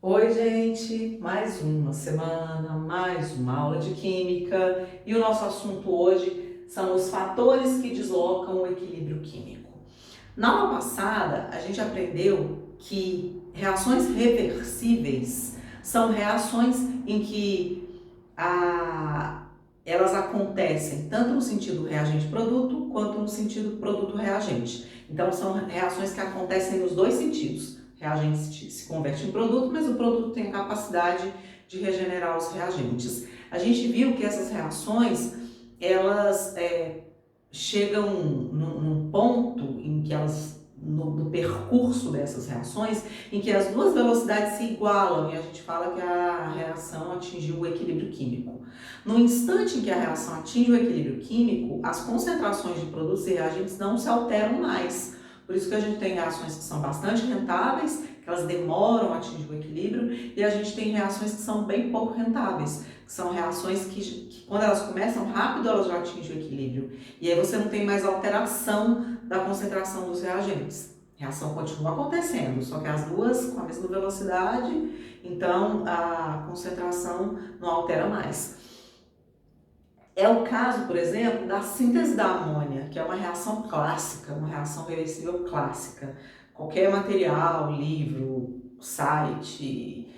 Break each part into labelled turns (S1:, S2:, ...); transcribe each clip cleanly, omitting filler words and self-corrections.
S1: Oi, gente! Mais uma semana, mais uma aula de química e o nosso assunto hoje são os fatores que deslocam o equilíbrio químico. Na aula passada, a gente aprendeu que reações reversíveis são reações em que elas acontecem tanto no sentido reagente-produto quanto no sentido produto-reagente. Então, são reações que acontecem nos dois sentidos. Reagente se converte em produto, mas o produto tem a capacidade de regenerar os reagentes. A gente viu que essas reações, elas chegam num ponto em que elas, no percurso dessas reações, em que as duas velocidades se igualam e a gente fala que a reação atingiu o equilíbrio químico. No instante em que a reação atinge o equilíbrio químico, as concentrações de produtos e reagentes não se alteram mais. Por isso que a gente tem reações que são bastante rentáveis, que elas demoram a atingir o equilíbrio, e a gente tem reações que são bem pouco rentáveis, que são reações que quando elas começam rápido, elas já atingem o equilíbrio. E aí você não tem mais alteração da concentração dos reagentes. A reação continua acontecendo, só que as duas com a mesma velocidade, então a concentração não altera mais. É o caso, por exemplo, da síntese da amônia, que é uma reação clássica, uma reação reversível clássica. Qualquer material, livro, site,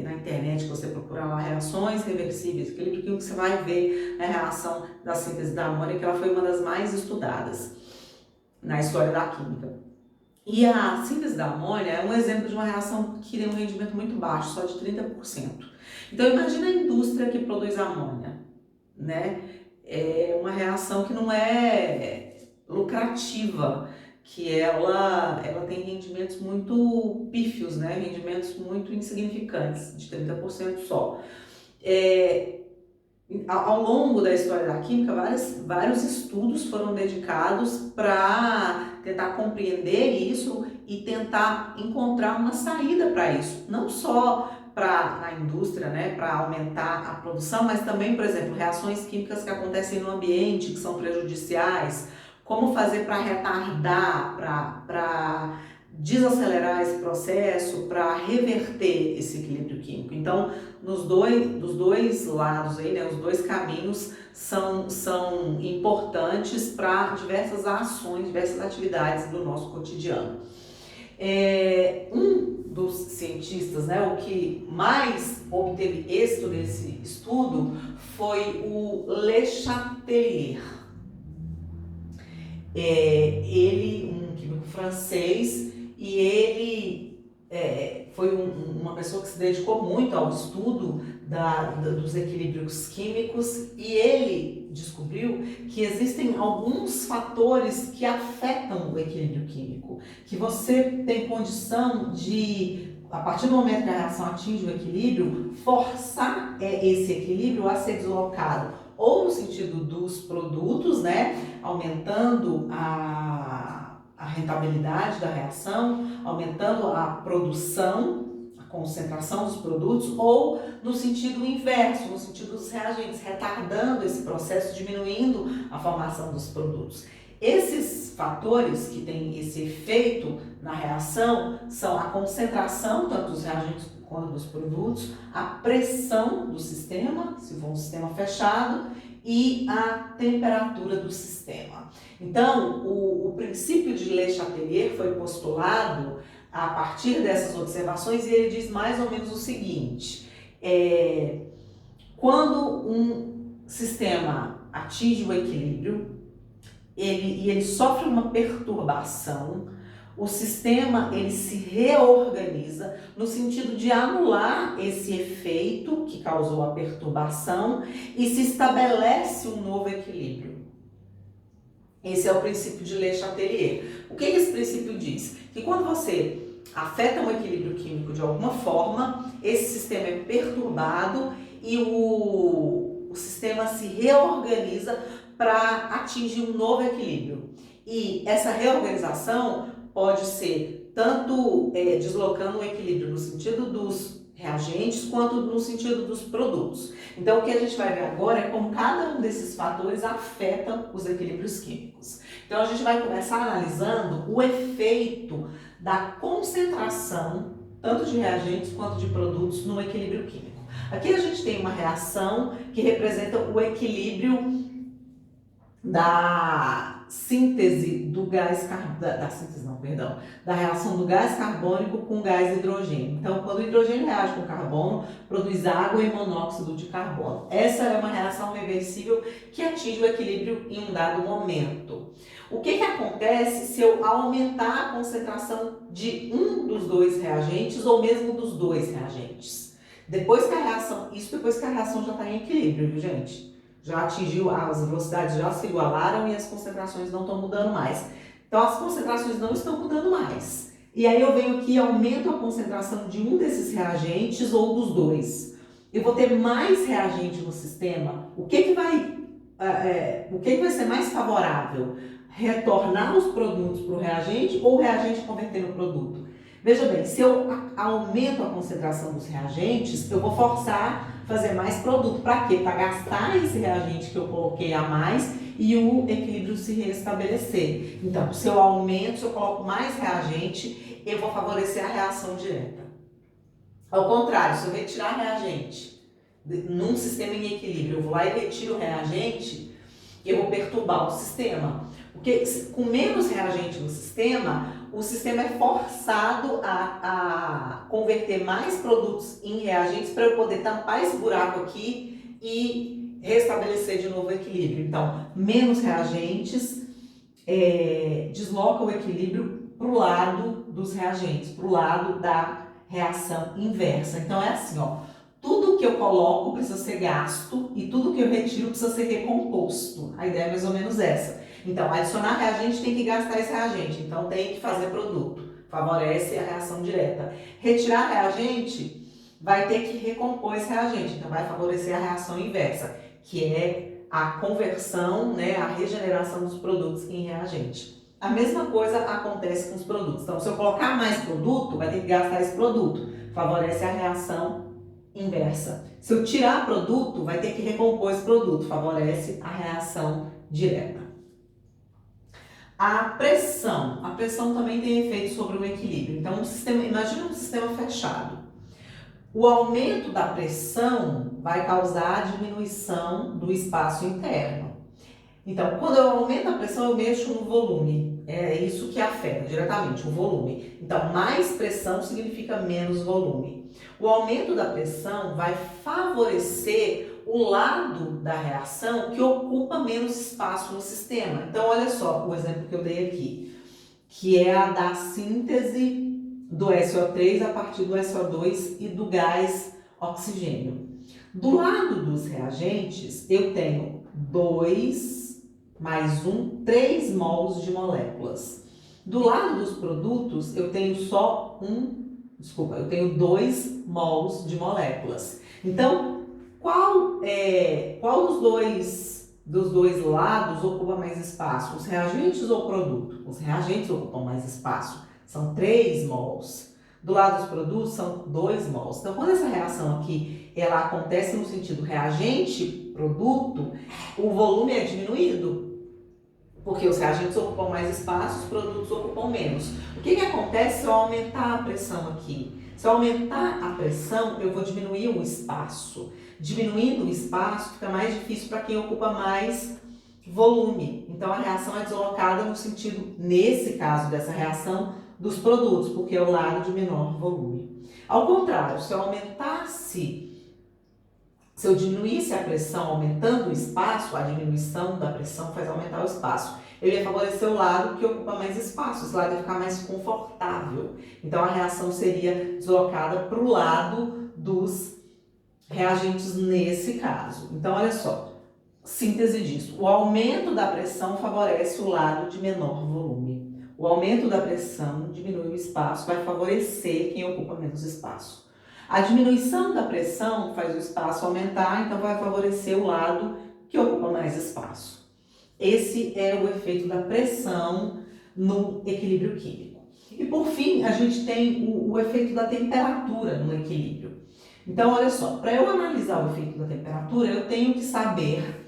S1: na internet que você procurar lá reações reversíveis, aquele que você vai ver a reação da síntese da amônia, que ela foi uma das mais estudadas na história da química. E a síntese da amônia é um exemplo de uma reação que tem um rendimento muito baixo, só de 30%. Então imagina a indústria que produz amônia, né? É uma reação que não é lucrativa, que ela tem rendimentos muito pífios, né? Rendimentos muito insignificantes, de 30% só. Ao longo da história da química, vários estudos foram dedicados para tentar compreender isso e tentar encontrar uma saída para isso. Não só na indústria, né, para aumentar a produção, mas também, por exemplo, reações químicas que acontecem no ambiente, que são prejudiciais, como fazer para retardar, para desacelerar esse processo, para reverter esse equilíbrio químico. Então, dos dois lados aí, né, os dois caminhos são importantes para diversas ações, diversas atividades do nosso cotidiano. Um dos cientistas, né, o que mais obteve êxito nesse estudo foi o Le Chatelier. Ele, um químico francês, e ele foi uma pessoa que se dedicou muito ao estudo dos equilíbrios químicos, e ele descobriu que existem alguns fatores que afetam o equilíbrio químico, que você tem condição de, a partir do momento que a reação atinge o equilíbrio, forçar esse equilíbrio a ser deslocado ou no sentido dos produtos, né, aumentando a rentabilidade da reação, aumentando a produção, a concentração dos produtos, ou no sentido inverso, no sentido dos reagentes, retardando esse processo, diminuindo a formação dos produtos. Esses fatores que têm esse efeito na reação são a concentração, tanto dos reagentes quanto dos produtos, a pressão do sistema, se for um sistema fechado, e a temperatura do sistema. Então, o princípio de Le Chatelier foi postulado a partir dessas observações, e ele diz mais ou menos o seguinte: quando um sistema atinge o equilíbrio, ele sofre uma perturbação, o sistema ele se reorganiza no sentido de anular esse efeito que causou a perturbação e se estabelece um novo equilíbrio. Esse é o princípio de Le Chatelier. O que esse princípio diz? Que quando você afeta um equilíbrio químico de alguma forma, esse sistema é perturbado e o sistema se reorganiza para atingir um novo equilíbrio. E essa reorganização pode ser tanto deslocando o equilíbrio no sentido dos reagentes quanto no sentido dos produtos. Então, o que a gente vai ver agora é como cada um desses fatores afeta os equilíbrios químicos. Então, a gente vai começar analisando o efeito da concentração tanto de reagentes quanto de produtos no equilíbrio químico. Aqui a gente tem uma reação que representa o equilíbrio da síntese do gás da reação do gás carbônico com o gás hidrogênio. Então, quando o hidrogênio reage com o carbono, produz água e monóxido de carbono. Essa é uma reação reversível que atinge o equilíbrio em um dado momento. O que acontece se eu aumentar a concentração de um dos dois reagentes ou mesmo dos dois reagentes? Depois que a reação já está em equilíbrio, viu, gente? Já atingiu, as velocidades já se igualaram e as concentrações não estão mudando mais. Então, as concentrações não estão mudando mais. E aí eu venho aqui e aumento a concentração de um desses reagentes ou dos dois. Eu vou ter mais reagente no sistema. O que vai ser mais favorável? Retornar os produtos para o reagente ou o reagente converter no produto? Veja bem, se eu aumento a concentração dos reagentes, eu vou forçar fazer mais produto. Para quê? Para gastar esse reagente que eu coloquei a mais e o equilíbrio se restabelecer. Então, se eu coloco mais reagente, eu vou favorecer a reação direta. Ao contrário, se eu retirar reagente num sistema em equilíbrio, eu vou lá e retiro o reagente, eu vou perturbar o sistema. Porque com menos reagente no sistema, o sistema é forçado a converter mais produtos em reagentes para eu poder tampar esse buraco aqui e restabelecer de novo o equilíbrio. Então, menos reagentes desloca o equilíbrio para o lado dos reagentes, para o lado da reação inversa. Então, é assim, ó, tudo que eu coloco precisa ser gasto e tudo que eu retiro precisa ser recomposto. A ideia é mais ou menos essa. Então, adicionar reagente tem que gastar esse reagente, então tem que fazer produto, favorece a reação direta. Retirar reagente vai ter que recompor esse reagente, então vai favorecer a reação inversa, que é a conversão, né, a regeneração dos produtos em reagente. A mesma coisa acontece com os produtos. Então, se eu colocar mais produto, vai ter que gastar esse produto, favorece a reação inversa. Se eu tirar produto, vai ter que recompor esse produto, favorece a reação direta. A pressão também tem efeito sobre o equilíbrio. Então, imagina um sistema fechado. O aumento da pressão vai causar a diminuição do espaço interno. Então, quando eu aumento a pressão, eu mexo no volume. É isso que afeta diretamente o volume. Então, mais pressão significa menos volume. O aumento da pressão vai favorecer o lado da reação que ocupa menos espaço no sistema. Então, olha só o exemplo que eu dei aqui, que é a da síntese do SO3 a partir do SO2 e do gás oxigênio. Do lado dos reagentes, eu tenho 2 mais 1, 3 mols de moléculas. Do lado dos produtos, eu tenho eu tenho 2 mols de moléculas. Então, qual dos dois lados ocupa mais espaço? Os reagentes ou o produto? Os reagentes ocupam mais espaço, são 3 mols. Do lado dos produtos, são 2 mols. Então, quando essa reação aqui ela acontece no sentido reagente-produto, o volume é diminuído, porque os reagentes ocupam mais espaço, os produtos ocupam menos. O que acontece se eu aumentar a pressão aqui? Se eu aumentar a pressão, eu vou diminuir o espaço. Diminuindo o espaço, fica mais difícil para quem ocupa mais volume. Então, a reação é deslocada no sentido, nesse caso dessa reação, dos produtos, porque é o lado de menor volume. Ao contrário, se eu diminuísse a pressão aumentando o espaço, a diminuição da pressão faz aumentar o espaço. Eu ia favorecer o lado que ocupa mais espaço, esse lado ia ficar mais confortável. Então, a reação seria deslocada para o lado dos reagentes nesse caso. Então, olha só, síntese disso. O aumento da pressão favorece o lado de menor volume. O aumento da pressão diminui o espaço, vai favorecer quem ocupa menos espaço. A diminuição da pressão faz o espaço aumentar, então vai favorecer o lado que ocupa mais espaço. Esse é o efeito da pressão no equilíbrio químico. E por fim, a gente tem o efeito da temperatura no equilíbrio. Então, olha só, para eu analisar o efeito da temperatura, eu tenho que saber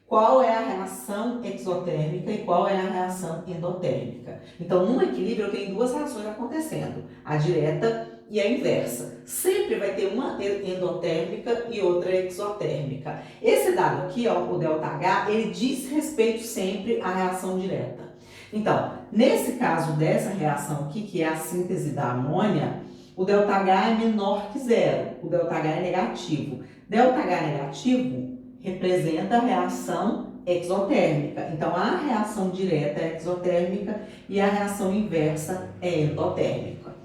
S1: qual é a reação exotérmica e qual é a reação endotérmica. Então, no equilíbrio, eu tenho 2 reações acontecendo, a direta e a inversa. Sempre vai ter uma endotérmica e outra exotérmica. Esse dado aqui, ó, o ΔH, ele diz respeito sempre à reação direta. Então, nesse caso dessa reação aqui, que é a síntese da amônia, o ΔH é menor que zero, o ΔH é negativo. ΔH negativo representa a reação exotérmica. Então, a reação direta é exotérmica e a reação inversa é endotérmica.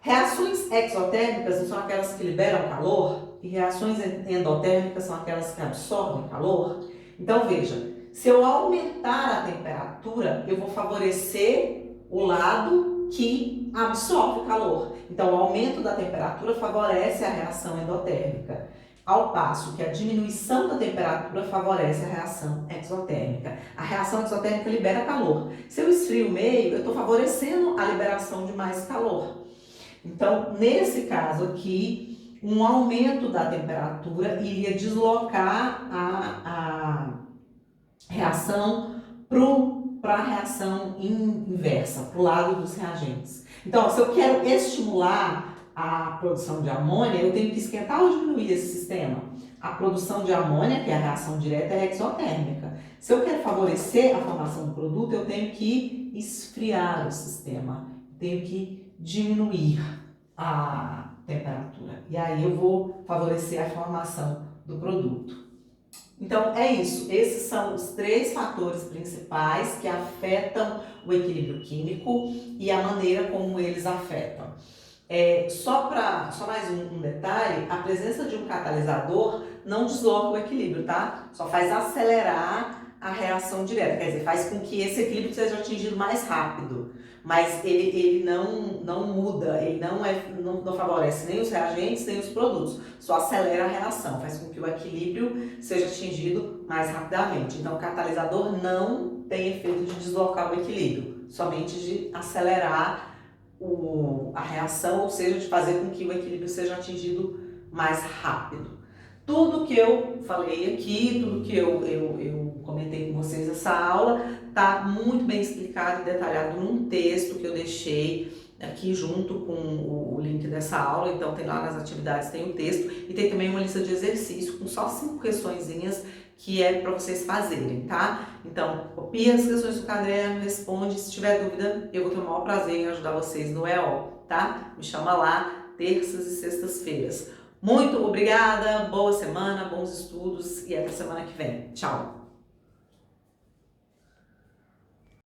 S1: Reações exotérmicas são aquelas que liberam calor e reações endotérmicas são aquelas que absorvem calor. Então, veja, se eu aumentar a temperatura, eu vou favorecer o lado que absorve calor. Então, o aumento da temperatura favorece a reação endotérmica, ao passo que a diminuição da temperatura favorece a reação exotérmica. A reação exotérmica libera calor. Se eu esfrio o meio, eu estou favorecendo a liberação de mais calor. Então, nesse caso aqui, um aumento da temperatura iria deslocar a reação para a reação inversa, para o lado dos reagentes. Então, se eu quero estimular a produção de amônia, eu tenho que esquentar ou diminuir esse sistema? A produção de amônia, que é a reação direta, é exotérmica. Se eu quero favorecer a formação do produto, eu tenho que esfriar o sistema, tenho que diminuir a temperatura. E aí eu vou favorecer a formação do produto. Então, é isso. Esses são os 3 fatores principais que afetam o equilíbrio químico e a maneira como eles afetam. Só mais um detalhe, a presença de um catalisador não desloca o equilíbrio, tá? Só faz acelerar a reação direta, quer dizer, faz com que esse equilíbrio seja atingido mais rápido. Mas ele não muda, ele não favorece nem os reagentes, nem os produtos. Só acelera a reação, faz com que o equilíbrio seja atingido mais rapidamente. Então, o catalisador não tem efeito de deslocar o equilíbrio, somente de acelerar a reação, ou seja, de fazer com que o equilíbrio seja atingido mais rápido. Tudo que eu falei aqui, tudo que eu comentei com vocês nessa aula, está muito bem explicado e detalhado num texto que eu deixei aqui junto com o link dessa aula. Então tem lá nas atividades, tem o texto e tem também uma lista de exercícios com só 5 questõezinhas que é para vocês fazerem, tá? Então, copia as questões do caderno, responde. Se tiver dúvida, eu vou ter o maior prazer em ajudar vocês no EO, tá? Me chama lá, terças e sextas-feiras. Muito obrigada, boa semana, bons estudos e até semana que vem. Tchau!